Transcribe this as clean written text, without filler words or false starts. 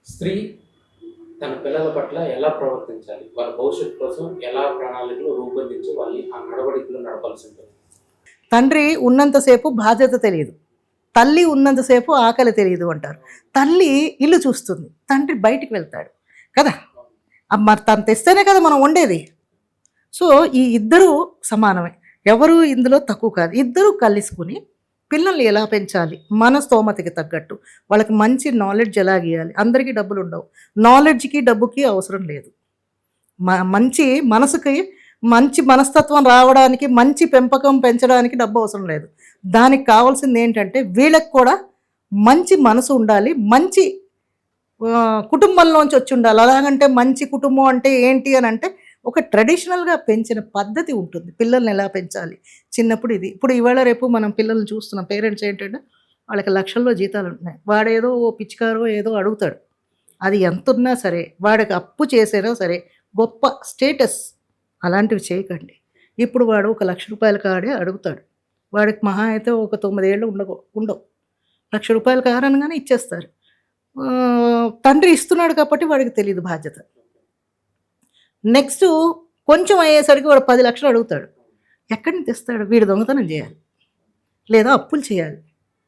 స్త్రీ తన పిల్లల పట్ల ఎలా ప్రవర్తించాలి? వాళ్ళ భవిష్యత్తు కోసం ఎలా ప్రణాళికలు రూపొందించి వాళ్ళని ఆ నడవడికలో నడపాల్సి ఉంటుంది? తండ్రి ఉన్నంతసేపు బాధ్యత తెలియదు, తల్లి ఉన్నంతసేపు ఆకలి తెలియదు అంటారు. తల్లి ఇల్లు చూస్తుంది, తండ్రి బయటికి వెళ్తాడు కదా. మరి తను తెస్తేనే కదా మనం వండేది. సో ఈ ఇద్దరు సమానమే, ఎవరు ఇందులో తక్కువ కాదు. ఇద్దరు కలిసుకుని పిల్లల్ని ఎలా పెంచాలి, మన స్తోమతకి తగ్గట్టు వాళ్ళకి మంచి నాలెడ్జ్ ఎలా గీయాలి. అందరికీ డబ్బులు ఉండవు, నాలెడ్జ్కి డబ్బుకి అవసరం లేదు. మంచి మనసుకి మంచి మనస్తత్వం రావడానికి, మంచి పెంపకం పెంచడానికి డబ్బు అవసరం లేదు. దానికి కావాల్సింది ఏంటంటే వీళ్ళకి కూడా మంచి మనసు ఉండాలి, మంచి కుటుంబంలోంచి వచ్చి ఉండాలి. అలాగంటే మంచి కుటుంబం అంటే ఏంటి అని అంటే ఒక ట్రెడిషనల్గా పెంచిన పద్ధతి ఉంటుంది. పిల్లల్ని ఎలా పెంచాలి చిన్నప్పుడు ఇది. ఇప్పుడు ఇవాళ రేపు మనం పిల్లల్ని చూస్తున్నాం, పేరెంట్స్ ఏంటంటే వాళ్ళకి లక్షల్లో జీతాలు ఉంటున్నాయి, వాడేదో ఓ పిచ్చికారో ఏదో అడుగుతాడు. అది ఎంత ఉన్నా సరే, వాడికి అప్పు చేసేనా సరే గొప్ప స్టేటస్, అలాంటివి చేయకండి. ఇప్పుడు వాడు ₹1,00,000 కాడే అడుగుతాడు, వాడికి మహా అయితే ఒక 9 ఏళ్ళు ఉండవు. ₹1,00,000 కారనగానే ఇచ్చేస్తారు. తండ్రి ఇస్తున్నాడు కాబట్టి వాడికి తెలియదు బాధ్యత. నెక్స్ట్ కొంచెం అయ్యేసరికి వాడు 10 లక్షలు అడుగుతాడు. ఎక్కడి నుంచి తెస్తాడు? వీడు దొంగతనం చేయాలి లేదా అప్పులు చేయాలి.